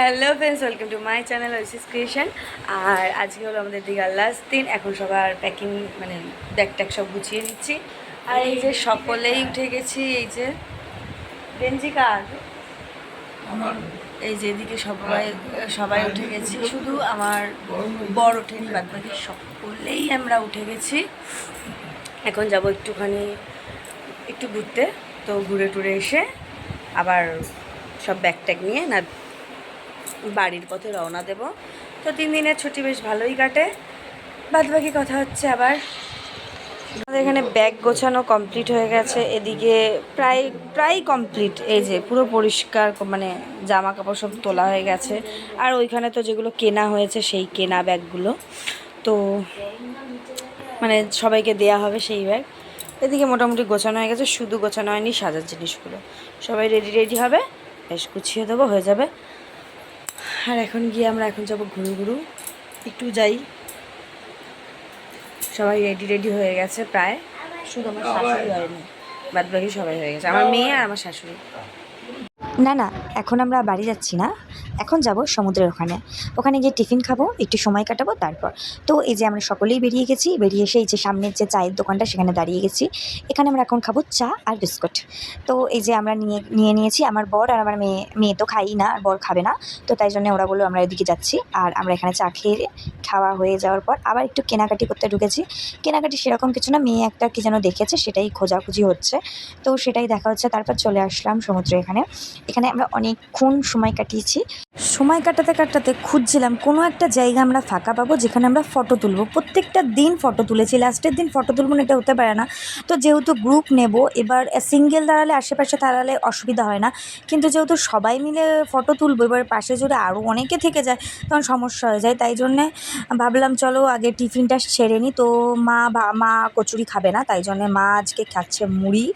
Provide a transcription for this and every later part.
Hello friends, welcome to my channel ঐশিস creation. আর আজকে হলো আমাদের দীঘার লাস্ট দিন। এখন সবার প্যাকিং মানে ব্যাগ ট্যাগ সব গুছিয়ে নিচ্ছি। আর এই যে সকলেই উঠে গেছি। এই যে বেঞ্জি কার, এই যে এদিকে সবাই সবাই উঠে গেছি, শুধু আমার বর ওঠেনি, বাদ বাকি সকলেই আমরা উঠে গেছি। এখন যাব একটু ঘুরতে। তো ঘুরে টুরে এসে আবার সব ব্যাগ ট্যাগ নিয়ে না বাড়ির পথে রওনা দেব। তো 3 দিনের ছুটি বেশ ভালোই কাটে। বাদবাকি কথা হচ্ছে আবার আমাদের এখানে ব্যাগ গোছানো কমপ্লিট হয়ে গেছে। এদিকে প্রায় প্রায় কমপ্লিট। এই যে পুরো পরিষ্কার, মানে জামা কাপড় সব তোলা হয়ে গেছে। আর ওইখানে তো যেগুলো কেনা হয়েছে সেই কেনা ব্যাগগুলো তো মানে সবাইকে দেয়া হবে সেই ব্যাগ। এদিকে মোটামুটি গোছানো হয়ে গেছে, শুধু গোছানো হয়নি সাজার জিনিসগুলো। সবাই রেডি হবে, বেশ গুছিয়ে দেবো, হয়ে যাবে। আর এখন গিয়ে আমরা যাব ঘুরু একটু যাই। সবাই রেডি হয়ে গেছে প্রায়, শুধু আমার শাশুড়ি হয়নি, বাদ বাকি সবাই হয়ে গেছে, আমার মেয়ে আর আমার শাশুড়ি। না না, এখন আমরা বাড়ি যাচ্ছি না, এখন যাব সমুদ্রের ওখানে। ওখানে গিয়ে টিফিন খাবো, একটু সময় কাটাবো তারপর। তো এই যে আমরা সকলেই বেরিয়ে গেছি, বেরিয়ে এসে এই যে সামনের যে চায়ের দোকানটা সেখানে দাঁড়িয়ে গেছি। এখানে আমরা এখন খাবো চা আর বিস্কুট। তো এই যে আমরা নিয়েছি, আমার বর আর আমার মেয়ে তো খাই না, আর বর খাবে না। তো তাই জন্য ওরা বললো আমরা এদিকে যাচ্ছি। আর আমরা এখানে চা খাওয়া হয়ে যাওয়ার পর আবার একটু কেনাকাটি করতে ঢুকেছি। কেনাকাটি সেরকম কিছু না, মেয়ে একটা কি যেন দেখেছে, সেটাই খোঁজাখুঁজি হচ্ছে। তো সেটাই দেখা হচ্ছে। তারপর চলে আসলাম সমুদ্রে। এখানে আমরা অনেকক্ষণ সময় কাটিয়েছি। সময় কাটাতে খুঁজছিলাম কোনো একটা জায়গা আমরা ফাঁকা পাবো যেখানে আমরা ফটো তুলবো। প্রত্যেকটা দিন ফটো তুলেছি, লাস্টের দিন ফটো তুলবো না এটা হতে পারে না। তো যেহেতু গ্রুপ নেব, এবার সিঙ্গেল দাঁড়ালে আশেপাশে দাঁড়ালে অসুবিধা হয় না, কিন্তু যেহেতু সবাই মিলে ফটো তুলবো, এবার পাশে যদি আরও অনেকে থেকে যায় তখন সমস্যা হয়ে যায়। তাই জন্যে ভাবলাম চলো আগে টিফিনটা সেরে নিই। তো মা কচুরি খাবে না, তাই জন্যে মা আজকে খাচ্ছে মুড়ি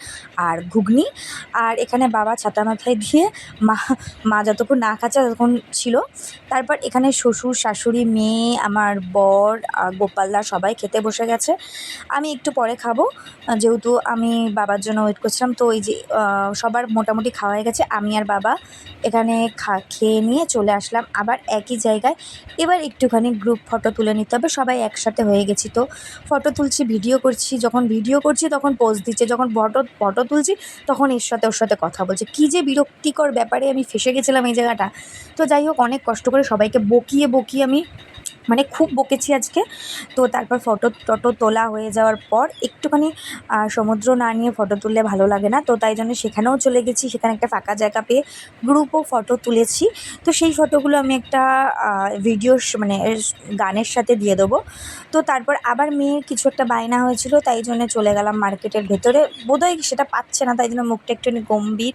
আর ঘুগনি। আর এখানে বাবা ছাতা মাথায় দিয়ে মা যতক্ষণ না খাচ্ছে ততক্ষণ ছিল। তারপর এখানে শ্বশুর শাশুড়ি, মেয়ে, আমার বর, গোপালদা সবাই খেতে বসে গেছে। আমি একটু পরে খাবো, যেহেতু আমি বাবার জন্য ওয়েট করছিলাম। তো এই যে সবার মোটামুটি খাওয়া হয়ে গেছে। আমি আর বাবা এখানে খেয়ে নিয়ে চলে আসলাম আবার একই জায়গায়। এবার একটুখানি গ্রুপ ফটো তুলে নিতে হবে, সবাই একসাথে হয়ে গেছি। তো ফটো তুলছি, ভিডিও করছি, যখন ভিডিও করছি তখন পোজ দিচ্ছে, যখন ফটো তুলছি তখন ওর সাথে কথা বলছে। কী যে বিরক্তিকর ব্যাপারে আমি ফেসে গেছিলাম এই জায়গাটা। তো যাই হোক, অনেক কষ্ট করে সবাইকে বকিয়ে আমি মানে খুব বকেছি আজকে। তো তারপর ফটো তোলা হয়ে যাওয়ার পর একটুখানি সমুদ্র না নিয়ে ফটো তুললে ভালো লাগে না। তো তাই জন্য সেখানেও চলে গেছি, সেখানে একটা ফাঁকা জায়গা পেয়ে গ্রুপও ফটো তুলেছি। তো সেই ফটোগুলো আমি একটা ভিডিও মানে গানের সাথে দিয়ে দেবো। তো তারপর আবার মেয়ের কিছু একটা বায়না হয়েছিল, তাই জন্য চলে গেলাম মার্কেটের ভেতরে। বোধহয় সেটা পাচ্ছে না, তাই জন্য মুখটা একটুখানি গম্ভীর।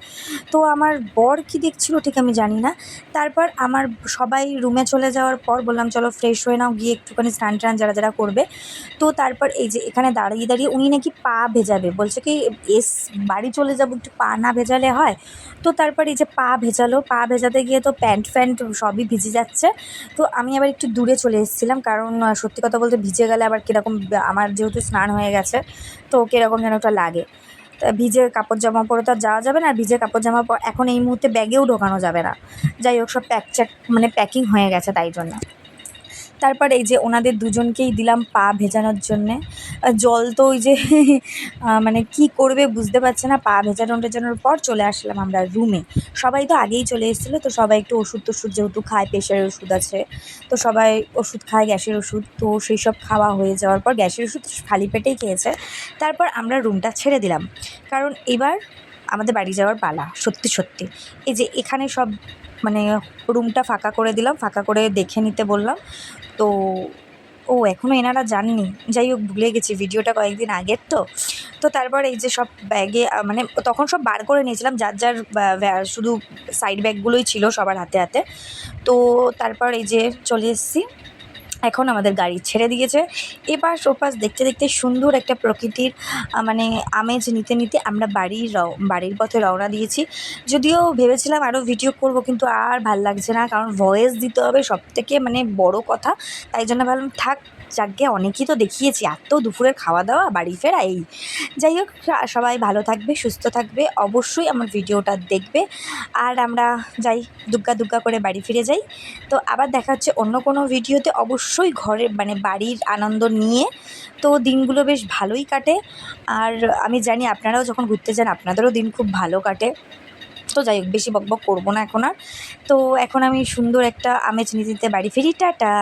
তো আমার বর কী দেখছিল ঠিক আমি জানি না। তারপর আমার সবাই রুমে চলে যাওয়ার পর বললাম চলো ফ্রেশ হয়ে নাও, গিয়ে একটুখানি স্নান টান যারা করবে। তো তারপর এই যে এখানে দাঁড়িয়ে উনি নাকি পা ভেজাবে, বলছে কি বাড়ি চলে যাবো, একটু পা না ভেজালে হয়। তো তারপর এই যে পা ভেজালো, পা ভেজাতে গিয়ে তো প্যান্ট সবই ভিজে যাচ্ছে। তো আমি আবার একটু দূরে চলে এসেছিলাম, কারণ সত্যি কথা বলতে ভিজে গেলে আবার কীরকম, আমার যেহেতু স্নান হয়ে গেছে তো কীরকম যেন একটা লাগে। তা ভিজে কাপড় জামা পরে তো আর যাওয়া যাবে না, আর ভিজে কাপড় জামা এখন এই মুহূর্তে ব্যাগেও ঢোকানো যাবে না। যাই হোক, সব মানে প্যাকিং হয়ে গেছে তাই জন্য। তারপর এই যে ওনাদের দুজনকেই দিলাম পা ভেজানোর জন্যে জল। তো ওই যে মানে কি করবে বুঝতে পারছে না। পা ভেজানোর পর চলে আসলাম আমরা রুমে। সবাই তো আগেই চলে এসেছিলো, তো সবাই একটু ওষুধ যেহেতু খায়, প্রেশারের ওষুধ আছে, তো সবাই ওষুধ খায়, গ্যাসের ওষুধ। তো সেই সব খাওয়া হয়ে যাওয়ার পর গ্যাসের ওষুধ খালি পেটেই খেয়েছে। তারপর আমরা রুমটা ছেড়ে দিলাম, কারণ এবার আমাদের বাড়ি যাওয়ার পালা। সত্যি এই যে এখানে সব মানে রুমটা ফাঁকা করে দিলাম, ফাঁকা করে দেখে নিতে বললাম। তো এখনও এনারা যাননি। যাই হোক, ভুলে গেছি, ভিডিওটা কয়েকদিন আগের তো। তো তারপর এই যে সব ব্যাগে মানে তখন সব বার করে নিয়েছিলাম, যার শুধু সাইড ব্যাগগুলোই ছিল সবার হাতে। তো তারপর এই যে চলে এসেছি, এখন আমাদের গাড়ি ছেড়ে দিয়েছে। এপাশ ওপাশ দেখতে সুন্দর একটা প্রকৃতির মানে আমেজ নিতে আমরা বাড়ির পথে রওনা দিয়েছি। যদিও ভেবেছিলাম আরও ভিডিও করব, কিন্তু আর ভাল লাগছে না, কারণ ভয়েস দিতে হবে সবথেকে মানে বড় কথা। তাই জন্য ভাবলাম থাক, যাকে অনেকই তো দেখিয়েছি, এত দুপুরের খাওয়া দাওয়া বাড়ি ফেরা এই। যাই হোক, সবাই ভালো থাকবে, সুস্থ থাকবে, অবশ্যই আমার ভিডিওটা দেখবে। আর আমরা যাই, দুগ্গা দুগ্গা করে বাড়ি ফিরে যাই। তো আবার দেখা হচ্ছে অন্য কোনো ভিডিওতে, অবশ্যই ঘরের মানে বাড়ির আনন্দ নিয়ে। তো দিনগুলো বেশ ভালোই কাটে। আর আমি জানি আপনারাও যখন ঘুরতে যান আপনাদেরও দিন খুব ভালো কাটে। তো যাই হোক, বেশি বকবক করবো না এখন আর। তো এখন আমি সুন্দর একটা আমেজ নিতে বাড়ি ফিরি। টাটা।